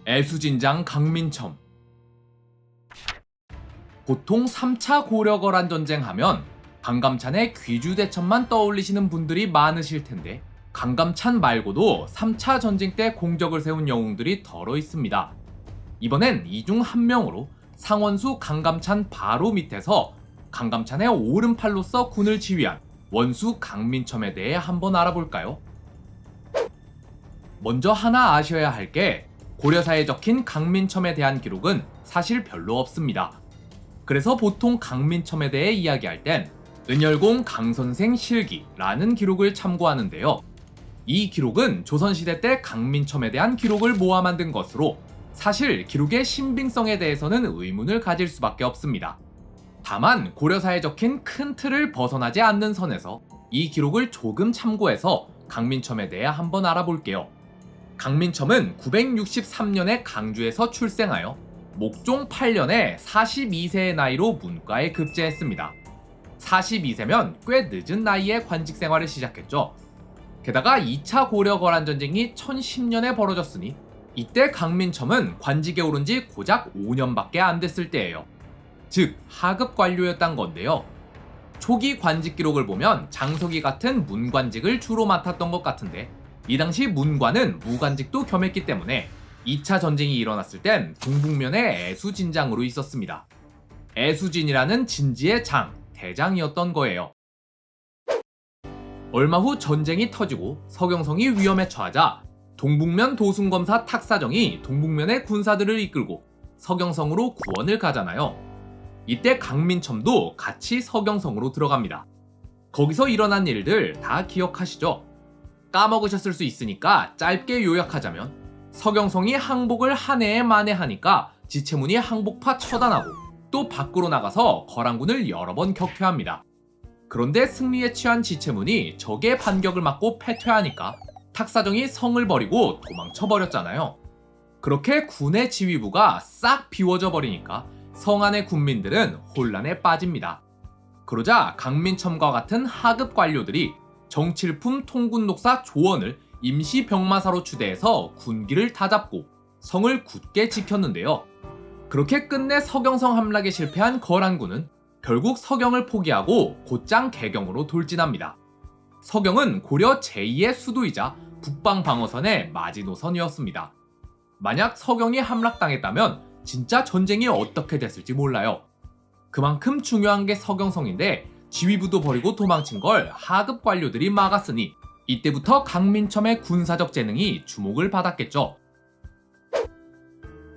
애수진장 강민첨. 보통 3차 고려거란 전쟁 하면 강감찬의 귀주대첩만 떠올리시는 분들이 많으실 텐데, 강감찬 말고도 3차 전쟁 때 공적을 세운 영웅들이 덜어 있습니다. 이번엔 이 중 한 명으로 상원수 강감찬 바로 밑에서 강감찬의 오른팔로서 군을 지휘한 원수 강민첨에 대해 한번 알아볼까요? 먼저 하나 아셔야 할 게, 고려사에 적힌 강민첨에 대한 기록은 사실 별로 없습니다. 그래서 보통 강민첨에 대해 이야기할 땐 은열공 강선생 실기라는 기록을 참고하는데요. 이 기록은 조선시대 때 강민첨에 대한 기록을 모아 만든 것으로 사실 기록의 신빙성에 대해서는 의문을 가질 수밖에 없습니다. 다만 고려사에 적힌 큰 틀을 벗어나지 않는 선에서 이 기록을 조금 참고해서 강민첨에 대해 한번 알아볼게요. 강민첨은 963년에 강주에서 출생하여 목종 8년에 42세의 나이로 문과에 급제했습니다. 42세면 꽤 늦은 나이에 관직 생활을 시작했죠. 게다가 2차 고려거란 전쟁이 1010년에 벌어졌으니 이때 강민첨은 관직에 오른 지 고작 5년밖에 안 됐을 때예요. 즉 하급 관료였단 건데요. 초기 관직 기록을 보면 장석이 같은 문관직을 주로 맡았던 것 같은데, 이 당시 문관은 무관직도 겸했기 때문에 2차 전쟁이 일어났을 땐 동북면에 애수진장으로 있었습니다. 애수진이라는 진지의 장, 대장이었던 거예요. 얼마 후 전쟁이 터지고 서경성이 위험에 처하자 동북면 도순검사 탁사정이 동북면의 군사들을 이끌고 서경성으로 구원을 가잖아요. 이때 강민첨도 같이 서경성으로 들어갑니다. 거기서 일어난 일들 다 기억하시죠? 까먹으셨을 수 있으니까 짧게 요약하자면, 서경성이 항복을 한 해에 만회하니까 지체문이 항복파 처단하고 또 밖으로 나가서 거란군을 여러 번 격퇴합니다. 그런데 승리에 취한 지체문이 적의 반격을 맞고 패퇴하니까 탁사정이 성을 버리고 도망쳐버렸잖아요. 그렇게 군의 지휘부가 싹 비워져 버리니까 성 안의 군민들은 혼란에 빠집니다. 그러자 강민첨과 같은 하급 관료들이 정칠품 통군독사 조원을 임시 병마사로 추대해서 군기를 다잡고 성을 굳게 지켰는데요. 그렇게 끝내 서경성 함락에 실패한 거란군은 결국 서경을 포기하고 곧장 개경으로 돌진합니다. 서경은 고려 제2의 수도이자 북방 방어선의 마지노선이었습니다. 만약 서경이 함락당했다면 진짜 전쟁이 어떻게 됐을지 몰라요. 그만큼 중요한 게 서경성인데 지휘부도 버리고 도망친 걸 하급 관료들이 막았으니 이때부터 강민첨의 군사적 재능이 주목을 받았겠죠.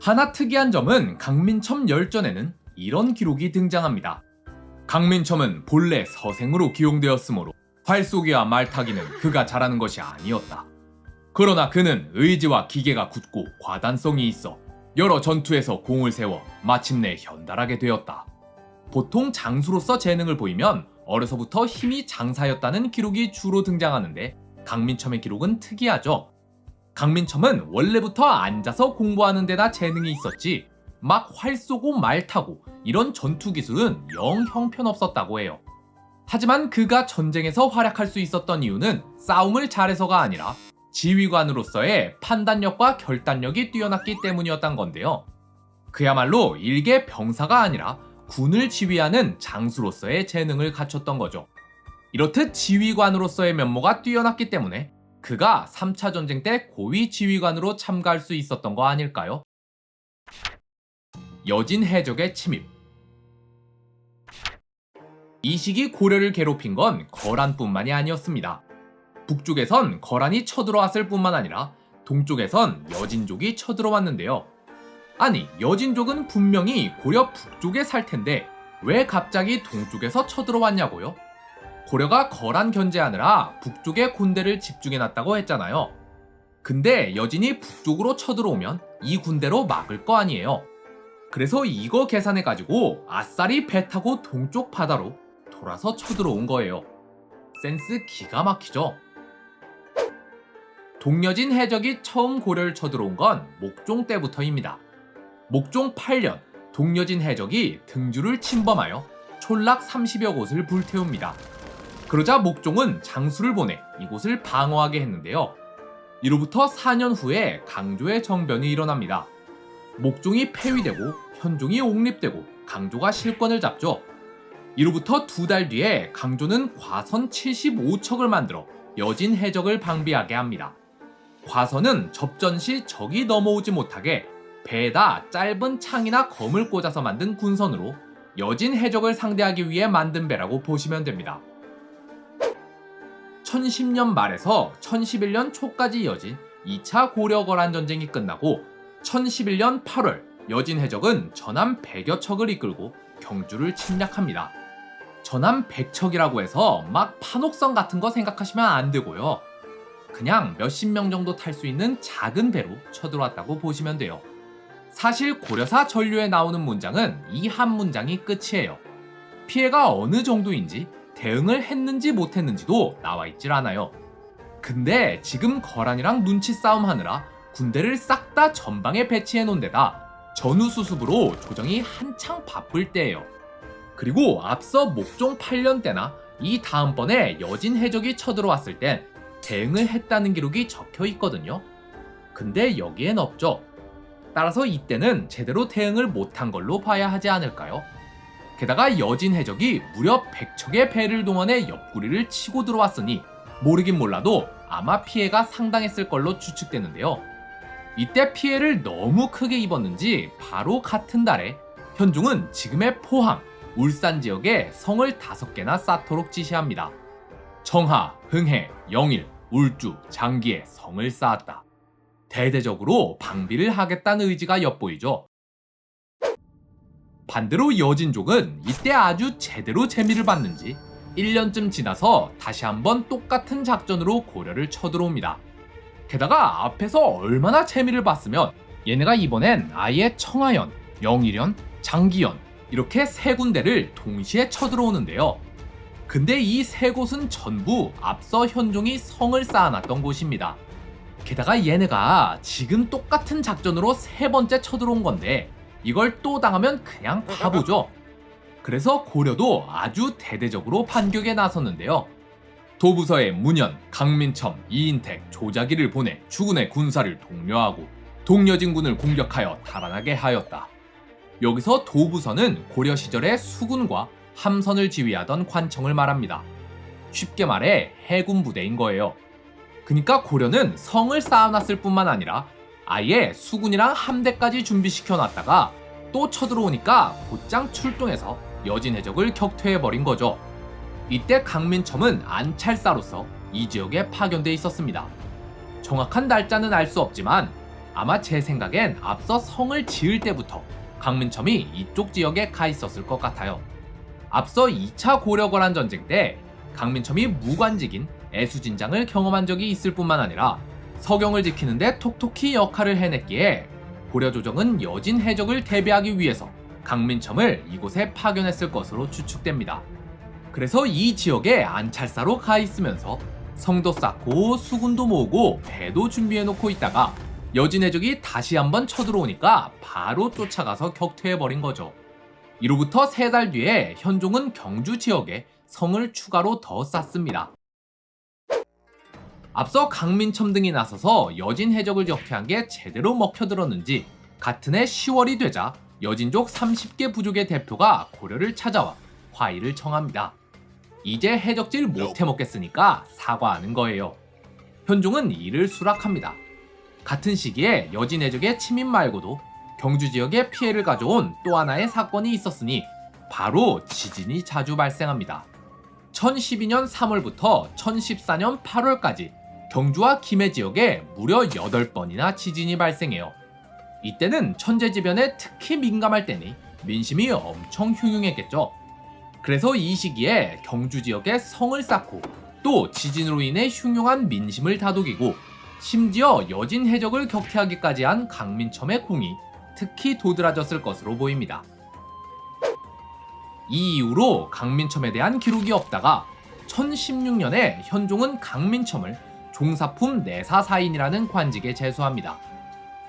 하나 특이한 점은 강민첨 열전에는 이런 기록이 등장합니다. 강민첨은 본래 서생으로 기용되었으므로 활쏘기와 말타기는 그가 잘하는 것이 아니었다. 그러나 그는 의지와 기계가 굳고 과단성이 있어 여러 전투에서 공을 세워 마침내 현달하게 되었다. 보통 장수로서 재능을 보이면 어려서부터 힘이 장사였다는 기록이 주로 등장하는데, 강민첨의 기록은 특이하죠. 강민첨은 원래부터 앉아서 공부하는 데나 재능이 있었지 막 활 쏘고 말 타고 이런 전투 기술은 영 형편없었다고 해요. 하지만 그가 전쟁에서 활약할 수 있었던 이유는 싸움을 잘해서가 아니라 지휘관으로서의 판단력과 결단력이 뛰어났기 때문이었단 건데요. 그야말로 일개 병사가 아니라 군을 지휘하는 장수로서의 재능을 갖췄던 거죠. 이렇듯 지휘관으로서의 면모가 뛰어났기 때문에 그가 3차 전쟁 때 고위 지휘관으로 참가할 수 있었던 거 아닐까요? 여진 해적의 침입. 이 시기 고려를 괴롭힌 건 거란뿐만이 아니었습니다. 북쪽에선 거란이 쳐들어왔을 뿐만 아니라 동쪽에선 여진족이 쳐들어왔는데요. 아니, 여진족은 분명히 고려 북쪽에 살 텐데 왜 갑자기 동쪽에서 쳐들어왔냐고요? 고려가 거란 견제하느라 북쪽에 군대를 집중해놨다고 했잖아요. 근데 여진이 북쪽으로 쳐들어오면 이 군대로 막을 거 아니에요. 그래서 이거 계산해가지고 아싸리 배 타고 동쪽 바다로 돌아서 쳐들어온 거예요. 센스 기가 막히죠? 동여진 해적이 처음 고려를 쳐들어온 건 목종 때부터입니다. 목종 8년, 동여진 해적이 등주를 침범하여 촌락 30여 곳을 불태웁니다. 그러자 목종은 장수를 보내 이곳을 방어하게 했는데요. 이로부터 4년 후에 강조의 정변이 일어납니다. 목종이 폐위되고 현종이 옹립되고 강조가 실권을 잡죠. 이로부터 2달 뒤에 강조는 과선 75척을 만들어 여진 해적을 방비하게 합니다. 과선은 접전 시 적이 넘어오지 못하게 배에다 짧은 창이나 검을 꽂아서 만든 군선으로 여진 해적을 상대하기 위해 만든 배라고 보시면 됩니다. 1010년 말에서 1011년 초까지 이어진 2차 고려-거란 전쟁이 끝나고 1011년 8월 여진 해적은 전함 100여 척을 이끌고 경주를 침략합니다. 전함 100척이라고 해서 막 판옥선 같은 거 생각하시면 안 되고요. 그냥 몇십 명 정도 탈 수 있는 작은 배로 쳐들어왔다고 보시면 돼요. 사실 고려사 전류에 나오는 문장은 이 한 문장이 끝이에요. 피해가 어느 정도인지 대응을 했는지 못했는지도 나와 있질 않아요. 근데 지금 거란이랑 눈치 싸움 하느라 군대를 싹 다 전방에 배치해 놓은 데다 전후 수습으로 조정이 한창 바쁠 때예요. 그리고 앞서 목종 8년 때나 이 다음번에 여진 해적이 쳐들어왔을 땐 대응을 했다는 기록이 적혀 있거든요. 근데 여기엔 없죠. 따라서 이때는 제대로 대응을 못한 걸로 봐야 하지 않을까요? 게다가 여진 해적이 무려 100척의 배를 동원해 옆구리를 치고 들어왔으니 모르긴 몰라도 아마 피해가 상당했을 걸로 추측되는데요. 이때 피해를 너무 크게 입었는지 바로 같은 달에 현종은 지금의 포항, 울산 지역에 성을 5개나 쌓도록 지시합니다. 청하, 흥해, 영일, 울주, 장기에 성을 쌓았다. 대대적으로 방비를 하겠다는 의지가 엿보이죠. 반대로 여진족은 이때 아주 제대로 재미를 봤는지 1년쯤 지나서 다시 한번 똑같은 작전으로 고려를 쳐들어옵니다. 게다가 앞에서 얼마나 재미를 봤으면 얘네가 이번엔 아예 청하연, 영일연, 장기연 이렇게 3군데를 동시에 쳐들어오는데요. 근데 이 3곳은 전부 앞서 현종이 성을 쌓아놨던 곳입니다. 게다가 얘네가 지금 똑같은 작전으로 3번째 쳐들어온 건데 이걸 또 당하면 그냥 바보죠. 그래서 고려도 아주 대대적으로 반격에 나섰는데요. 도부서에 문현, 강민첨, 이인택, 조자기를 보내 주군의 군사를 독려하고 동여진군을 공격하여 달아나게 하였다. 여기서 도부서는 고려 시절의 수군과 함선을 지휘하던 관청을 말합니다. 쉽게 말해 해군 부대인 거예요. 그러니까 고려는 성을 쌓아놨을 뿐만 아니라 아예 수군이랑 함대까지 준비시켜놨다가 또 쳐들어오니까 곧장 출동해서 여진 해적을 격퇴해버린 거죠. 이때 강민첨은 안찰사로서 이 지역에 파견돼 있었습니다. 정확한 날짜는 알 수 없지만 아마 제 생각엔 앞서 성을 지을 때부터 강민첨이 이쪽 지역에 가 있었을 것 같아요. 앞서 2차 고려-거란 전쟁 때 강민첨이 무관직인 애수진장을 경험한 적이 있을 뿐만 아니라 서경을 지키는데 톡톡히 역할을 해냈기에 고려 조정은 여진 해적을 대비하기 위해서 강민첨을 이곳에 파견했을 것으로 추측됩니다. 그래서 이 지역에 안찰사로 가 있으면서 성도 쌓고 수군도 모으고 배도 준비해놓고 있다가 여진 해적이 다시 한번 쳐들어오니까 바로 쫓아가서 격퇴해버린 거죠. 이로부터 3달 뒤에 현종은 경주 지역에 성을 추가로 더 쌓습니다. 앞서 강민첨 등이 나서서 여진 해적을 격퇴한 게 제대로 먹혀들었는지 같은 해 10월이 되자 여진족 30개 부족의 대표가 고려를 찾아와 화의를 청합니다. 이제 해적질 못해 먹겠으니까 사과하는 거예요. 현종은 이를 수락합니다. 같은 시기에 여진 해적의 침입 말고도 경주 지역에 피해를 가져온 또 하나의 사건이 있었으니 바로 지진이 자주 발생합니다. 1012년 3월부터 1014년 8월까지 경주와 김해 지역에 무려 8번이나 지진이 발생해요. 이때는 천재지변에 특히 민감할 때니 민심이 엄청 흉흉했겠죠. 그래서 이 시기에 경주 지역에 성을 쌓고 또 지진으로 인해 흉흉한 민심을 다독이고 심지어 여진 해적을 격퇴하기까지 한 강민첨의 공이 특히 도드라졌을 것으로 보입니다. 이 이후로 강민첨에 대한 기록이 없다가 1016년에 현종은 강민첨을 종사품 내사사인이라는 관직에 제수합니다.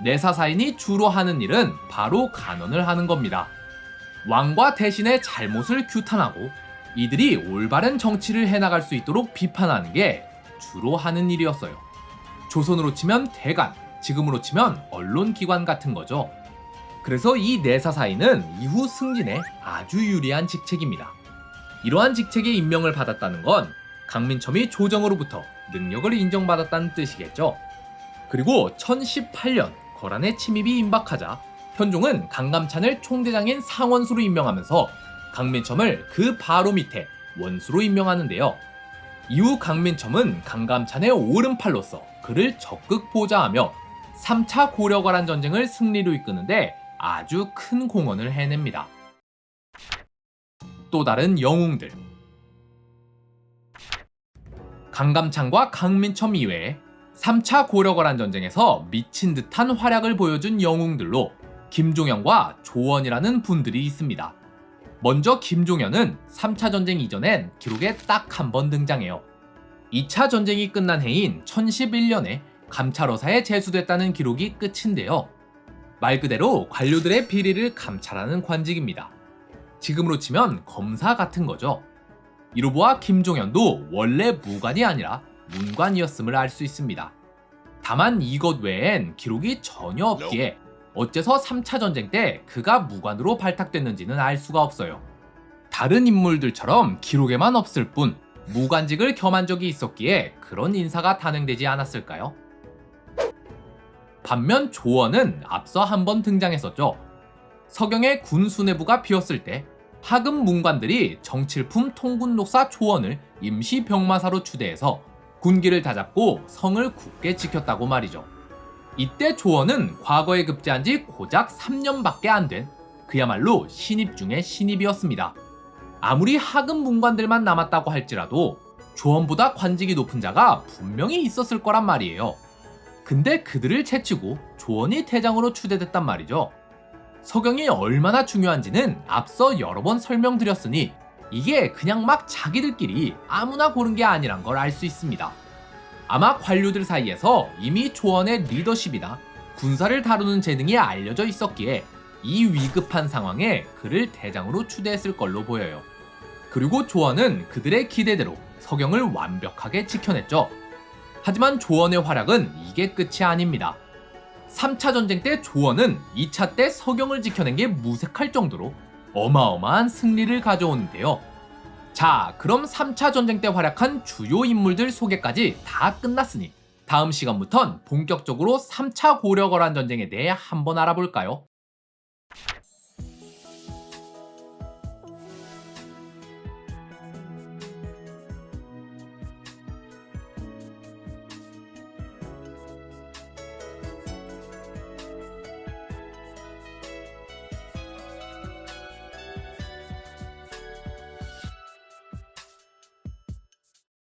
내사사인이 주로 하는 일은 바로 간언을 하는 겁니다. 왕과 대신의 잘못을 규탄하고 이들이 올바른 정치를 해나갈 수 있도록 비판하는 게 주로 하는 일이었어요. 조선으로 치면 대간, 지금으로 치면 언론기관 같은 거죠. 그래서 이 내사 사이는 이후 승진에 아주 유리한 직책입니다. 이러한 직책에 임명을 받았다는 건 강민첨이 조정으로부터 능력을 인정받았다는 뜻이겠죠. 그리고 1018년 거란의 침입이 임박하자 현종은 강감찬을 총대장인 상원수로 임명하면서 강민첨을 그 바로 밑에 원수로 임명하는데요. 이후 강민첨은 강감찬의 오른팔로서 그를 적극 보좌하며 3차 고려거란 전쟁을 승리로 이끄는데 아주 큰 공헌을 해냅니다. 또 다른 영웅들. 강감찬과 강민첨 이외에 3차 고려거란 전쟁에서 미친 듯한 활약을 보여준 영웅들로 김종현과 조원이라는 분들이 있습니다. 먼저 김종현은 3차 전쟁 이전엔 기록에 딱 한 번 등장해요. 2차 전쟁이 끝난 해인 1011년에 감찰어사에 제수됐다는 기록이 끝인데요. 말 그대로 관료들의 비리를 감찰하는 관직입니다. 지금으로 치면 검사 같은 거죠. 이로 보아 김종현도 원래 무관이 아니라 문관이었음을 알 수 있습니다. 다만 이것 외엔 기록이 전혀 없기에 어째서 3차 전쟁 때 그가 무관으로 발탁됐는지는 알 수가 없어요. 다른 인물들처럼 기록에만 없을 뿐 무관직을 겸한 적이 있었기에 그런 인사가 단행되지 않았을까요? 반면 조원은 앞서 한번 등장했었죠. 서경의 군 수뇌부가 비었을 때 하급 문관들이 정칠품 통군록사 조원을 임시 병마사로 추대해서 군기를 다잡고 성을 굳게 지켰다고 말이죠. 이때 조원은 과거에 급제한 지 고작 3년밖에 안 된 그야말로 신입 중의 신입이었습니다. 아무리 하급 문관들만 남았다고 할지라도 조원보다 관직이 높은 자가 분명히 있었을 거란 말이에요. 근데 그들을 제치고 조원이 대장으로 추대됐단 말이죠. 서경이 얼마나 중요한지는 앞서 여러 번 설명드렸으니 이게 그냥 막 자기들끼리 아무나 고른 게 아니란 걸 알 수 있습니다. 아마 관료들 사이에서 이미 조원의 리더십이나 군사를 다루는 재능이 알려져 있었기에 이 위급한 상황에 그를 대장으로 추대했을 걸로 보여요. 그리고 조원은 그들의 기대대로 서경을 완벽하게 지켜냈죠. 하지만 조원의 활약은 이게 끝이 아닙니다. 3차 전쟁 때 조원은 2차 때 서경을 지켜낸 게 무색할 정도로 어마어마한 승리를 가져오는데요. 자, 그럼 3차 전쟁 때 활약한 주요 인물들 소개까지 다 끝났으니 다음 시간부턴 본격적으로 3차 고려거란 전쟁에 대해 한번 알아볼까요?